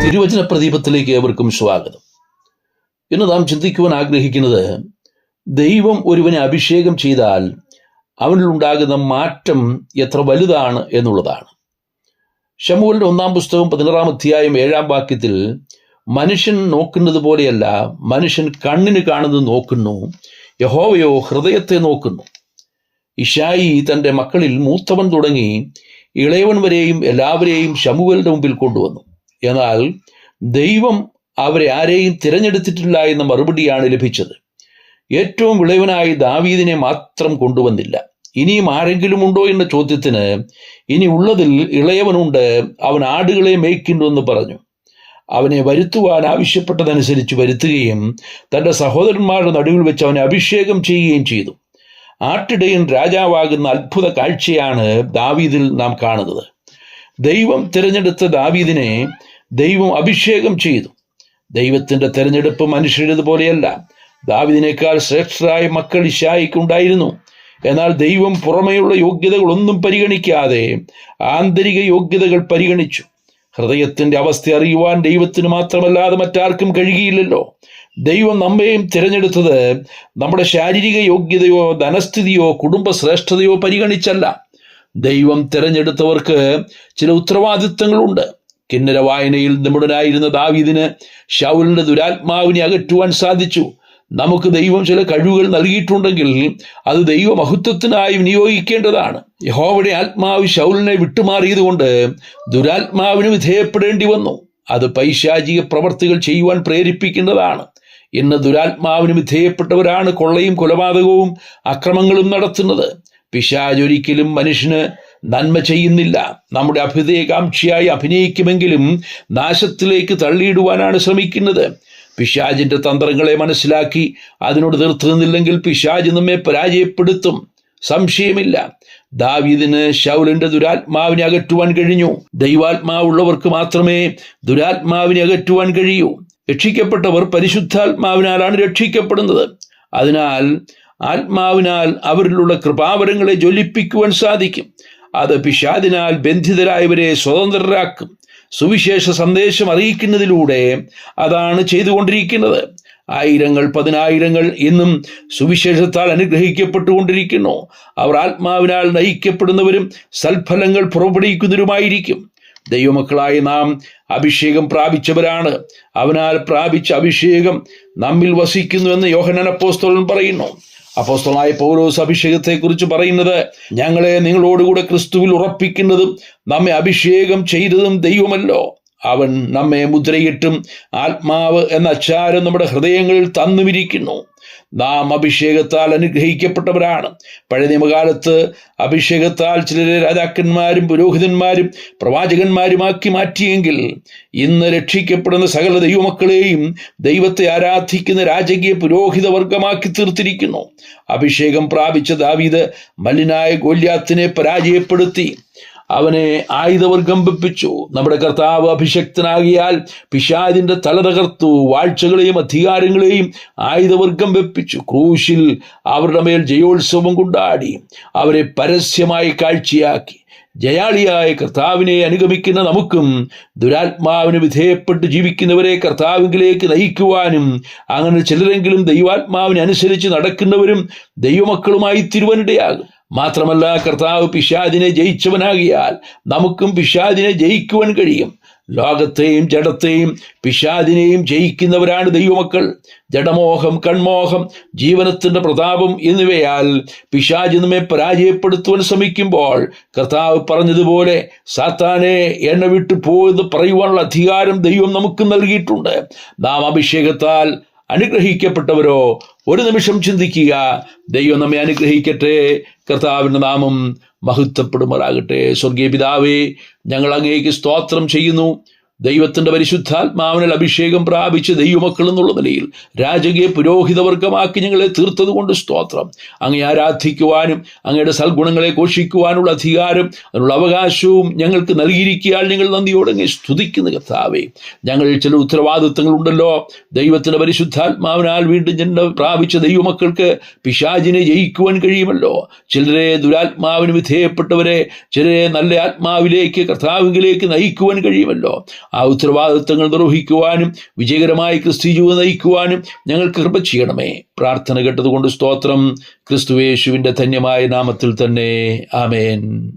തിരുവചന പ്രദീപത്തിലേക്ക് ഏവർക്കും സ്വാഗതം. ഇന്ന് നാം ചിന്തിക്കുവാൻ ആഗ്രഹിക്കുന്നത് ദൈവം ഒരുവനെ അഭിഷേകം ചെയ്താൽ അവനിലുണ്ടാകുന്ന മാറ്റം എത്ര വലുതാണ് എന്നുള്ളതാണ്. ശമൂവേലിന്റെ 1-ാം പുസ്തകം 16-ാം അധ്യായം 7-ാം വാക്യത്തിൽ മനുഷ്യൻ നോക്കുന്നത് പോലെയല്ല, മനുഷ്യൻ കണ്ണിന് കാണുന്നത് നോക്കുന്നു, യഹോവയോ ഹൃദയത്തെ നോക്കുന്നു. ഇശായി തൻ്റെ മക്കളിൽ മൂത്തവൻ തുടങ്ങി ഇളയവൻ വരെയും എല്ലാവരെയും ശമൂവേലിന്റെ മുമ്പിൽ കൊണ്ടുവന്നു. എന്നാൽ ദൈവം അവരെ ആരെയും തിരഞ്ഞെടുത്തിട്ടില്ല എന്ന മറുപടിയാണ് ലഭിച്ചത്. ഏറ്റവും ഇളയവനായി ദാവീദിനെ മാത്രം കൊണ്ടുവന്നില്ല. ഇനിയും ആരെങ്കിലും ഉണ്ടോ എന്ന ചോദ്യത്തിന് ഇനി ഉള്ളതിൽ ഇളയവനുണ്ട്, അവൻ ആടുകളെ മേയ്ക്കുന്നുവെന്ന് പറഞ്ഞു. അവനെ വരുത്തുവാൻ ആവശ്യപ്പെട്ടതനുസരിച്ച് വരുത്തുകയും തൻ്റെ സഹോദരന്മാരുടെ നടുവിൽ വെച്ച് അവനെ അഭിഷേകം ചെയ്യുകയും ചെയ്തു. ആട്ടിടയൻ രാജാവാകുന്ന അത്ഭുത കാഴ്ചയാണ് ദാവീദിൽ നാം കാണുന്നത്. ദൈവം തിരഞ്ഞെടുത്ത ദാവീദിനെ ദൈവം അഭിഷേകം ചെയ്തു. ദൈവത്തിൻ്റെ തിരഞ്ഞെടുപ്പ് മനുഷ്യരുടേതുപോലെയല്ല. ദാവീദിനേക്കാൾ ശ്രേഷ്ഠരായ മക്കൾ ഇശായിക്കുണ്ടായിരുന്നു. എന്നാൽ ദൈവം പുറമെയുള്ള യോഗ്യതകളൊന്നും പരിഗണിക്കാതെ ആന്തരിക യോഗ്യതകൾ പരിഗണിച്ചു. ഹൃദയത്തിൻ്റെ അവസ്ഥ അറിയുവാൻ ദൈവത്തിന് മാത്രമല്ലാതെ മറ്റാർക്കും കഴിയുകയില്ലല്ലോ. ദൈവം നമ്മയും തിരഞ്ഞെടുത്തത് നമ്മുടെ ശാരീരിക യോഗ്യതയോ ധനസ്ഥിതിയോ കുടുംബശ്രേഷ്ഠതയോ പരിഗണിച്ചല്ല. ദൈവം തിരഞ്ഞെടുത്തവർക്ക് ചില ഉത്തരവാദിത്തങ്ങളുണ്ട്. കിന്നര വായനയിൽ നിപുണനായിരുന്ന ദാവീദിന് ശൗലിന്റെ ദുരാത്മാവിനെ അകറ്റുവാൻ സാധിച്ചു. നമുക്ക് ദൈവം ചില കഴിവുകൾ നൽകിയിട്ടുണ്ടെങ്കിൽ അത് ദൈവമഹത്വത്തിനായി വിനിയോഗിക്കേണ്ടതാണ്. യഹോവയുടെ ആത്മാവ് ശൗലിനെ വിട്ടുമാറിയതുകൊണ്ട് ദുരാത്മാവിന് വിധേയപ്പെടേണ്ടി വന്നു. അത് പൈശാചിക പ്രവർത്തികൾ ചെയ്യുവാൻ പ്രേരിപ്പിക്കുന്നതാണ്. ഇന്ന് ദുരാത്മാവിന് വിധേയപ്പെട്ടവരാണ് കൊള്ളയും കൊലപാതകവും അക്രമങ്ങളും നടത്തുന്നത്. പിശാച് ഒരിക്കലും മനുഷ്യന് നന്മ ചെയ്യുന്നില്ല. നമ്മുടെ അഭ്യുദയകാംക്ഷിയായി അഭിനയിക്കുമെങ്കിലും നാശത്തിലേക്ക് തള്ളിയിടുവാനാണ് ശ്രമിക്കുന്നത്. പിശാചിന്റെ തന്ത്രങ്ങളെ മനസ്സിലാക്കി അതിനോട് തീർത്തു നിന്നില്ലെങ്കിൽ പിശാച് നമ്മെ പരാജയപ്പെടുത്തും. സംശയമില്ല, ദാവീദിന് ശൗലിന്റെ ദുരാത്മാവിനെ അകറ്റുവാൻ കഴിഞ്ഞു. ദൈവാത്മാവുള്ളവർക്ക് മാത്രമേ ദുരാത്മാവിനെ അകറ്റുവാൻ കഴിയൂ. രക്ഷിക്കപ്പെട്ടവർ പരിശുദ്ധാത്മാവിനാലാണ് രക്ഷിക്കപ്പെടുന്നത്. അതിനാൽ ആത്മാവിനാൽ അവരിലുള്ള കൃപാവരങ്ങളെ ജ്വലിപ്പിക്കുവാൻ സാധിക്കും. അത് പിശാചിനാൽ ബന്ധിതരായവരെ സ്വതന്ത്രരാക്കും. സുവിശേഷ സന്ദേശം അറിയിക്കുന്നതിലൂടെ അതാണ് ചെയ്തുകൊണ്ടിരിക്കുന്നത്. ആയിരങ്ങൾ പതിനായിരങ്ങൾ ഇന്നും സുവിശേഷത്താൽ അനുഗ്രഹിക്കപ്പെട്ടുകൊണ്ടിരിക്കുന്നു. അവർ ആത്മാവിനാൽ നയിക്കപ്പെടുന്നവരും സൽഫലങ്ങൾ പുറപ്പെടുവിക്കുന്നവരുമായിരിക്കും. ദൈവമക്കളായ നാം അഭിഷേകം പ്രാപിച്ചവരാണ്. അവനാൽ പ്രാപിച്ച അഭിഷേകം നമ്മിൽ വസിക്കുന്നുവെന്ന് യോഹന്നാൻ അപ്പോസ്തലൻ പറയുന്നു. അപ്പോസ്തലനായ പൗലോസ് അഭിഷേകത്തെക്കുറിച്ച് പറയുന്നത്, ഞങ്ങളെ നിങ്ങളോടുകൂടെ ക്രിസ്തുവിൽ ഉറപ്പിക്കുന്നതും നമ്മെ അഭിഷേകം ചെയ്തതും ദൈവമല്ലോ. അവൻ നമ്മെ മുദ്രയിട്ടും ആത്മാവ് എന്ന അച്ചാരം നമ്മുടെ ഹൃദയങ്ങളിൽ തന്നുമിരിക്കുന്നു. നാം അഭിഷേകത്താൽ അനുഗ്രഹിക്കപ്പെട്ടവരാണ്. പഴയ നിയമകാലത്ത് അഭിഷേകത്താൽ ചിലരെ രാജാക്കന്മാരും പുരോഹിതന്മാരും പ്രവാചകന്മാരുമാക്കി മാറ്റിയെങ്കിൽ ഇന്ന് രക്ഷിക്കപ്പെടുന്ന സകല ദൈവമക്കളെയും ദൈവത്തെ ആരാധിക്കുന്ന രാജകീയ പുരോഹിത വർഗമാക്കി തീർത്തിരിക്കുന്നു. അഭിഷേകം പ്രാപിച്ച ദാവീദ് മലിനായ ഗോല്യാത്തിനെ പരാജയപ്പെടുത്തി അവനെ ആയുധവർഗം വെപ്പിച്ചു. നമ്മുടെ കർത്താവ് അഭിഷക്തനാകിയാൽ പിശാചിന്റെ തല തകർത്തു. വാഴ്ചകളെയും അധികാരങ്ങളെയും ആയുധവർഗം വെപ്പിച്ചു. ക്രൂശിൽ അവരുടെ മേൽ ജയോത്സവം കൊണ്ടാടി അവരെ പരസ്യമായി കാഴ്ചയാക്കി. ജയാളിയായ കർത്താവിനെ അനുഗമിക്കുന്ന നമുക്കും ദുരാത്മാവിന് വിധേയപ്പെട്ട് ജീവിക്കുന്നവരെ കർത്താവിലേക്ക് നയിക്കുവാനും അങ്ങനെ ചിലരെങ്കിലും ദൈവാത്മാവിനെ അനുസരിച്ച് നടക്കുന്നവരും ദൈവമക്കളുമായി തീരുവാനിടയാകും. മാത്രമല്ല, കർത്താവ് പിശാചിനെ ജയിച്ചവനാകിയാൽ നമുക്കും പിശാചിനെ ജയിക്കുവാൻ കഴിയും. ലോകത്തെയും ജഡത്തെയും പിശാചിനെയും ജയിക്കുന്നവരാണ് ദൈവമക്കൾ. ജഡമോഹം, കൺമോഹം, ജീവനത്തിന്റെ പ്രതാപം എന്നിവയാൽ പിശാച് നമ്മെ പരാജയപ്പെടുത്തുവാൻ ശ്രമിക്കുമ്പോൾ കർത്താവ് പറഞ്ഞതുപോലെ സാത്താനെ എന്നെ വിട്ടു പോയെന്ന് പറയുവാനുള്ള അധികാരം ദൈവം നമുക്ക് നൽകിയിട്ടുണ്ട്. നാം അഭിഷേകത്താൽ അനുഗ്രഹിക്കപ്പെട്ടവരോ? ഒരു നിമിഷം ചിന്തിക്കുക. ദൈവം നമ്മെ അനുഗ്രഹിക്കട്ടെ. കർത്താവിൻ്റെ നാമം മഹത്വപ്പെടുമാറാകട്ടെ. സ്വർഗീയ പിതാവേ, ഞങ്ങൾ അങ്ങേക്ക് സ്തോത്രം ചെയ്യുന്നു. ദൈവത്തിൻ്റെ പരിശുദ്ധാത്മാവിനാൽ അഭിഷേകം പ്രാപിച്ച് ദൈവമക്കൾ എന്നുള്ള നിലയിൽ രാജകീയ പുരോഹിതവർഗമാക്കി ഞങ്ങളെ തീർത്തതുകൊണ്ട് സ്തോത്രം. അങ്ങേ ആരാധിക്കുവാനും അങ്ങയുടെ സൽഗുണങ്ങളെ ഘോഷിക്കുവാനുള്ള അധികാരം, അതിനുള്ള അവകാശവും ഞങ്ങൾക്ക് നൽകിയിരിക്കാൻ ഞങ്ങൾ നന്ദിയോടെ അങ്ങേ സ്തുതിക്കുന്ന കർത്താവേ. ഞങ്ങളിൽ ചില ഉത്തരവാദിത്തങ്ങളുണ്ടല്ലോ. ദൈവത്തിൻ്റെ പരിശുദ്ധാത്മാവിനാൽ വീണ്ടും ജന്മ പ്രാപിച്ച ദൈവമക്കൾക്ക് പിശാചിനെ ജയിക്കുവാൻ കഴിയുമല്ലോ. ചിലരെ ദുരാത്മാവിന് വിധേയപ്പെട്ടവരെ ചിലരെ നല്ല ആത്മാവിലേക്ക് കർത്താവിലേക്ക് നയിക്കുവാൻ കഴിയുമല്ലോ. ആ ഉത്തരവാദിത്തങ്ങൾ നിർവഹിക്കുവാനും വിജയകരമായി ക്രിസ്തീയ ജീവിതം നയിക്കുവാനും ഞങ്ങൾക്ക് കൃപ ചെയ്യണമേ. പ്രാർത്ഥന കേട്ടതുകൊണ്ട് സ്തോത്രം. ക്രിസ്തുയേശുവിൻ്റെ ധന്യമായ നാമത്തിൽ തന്നെ. ആമേൻ.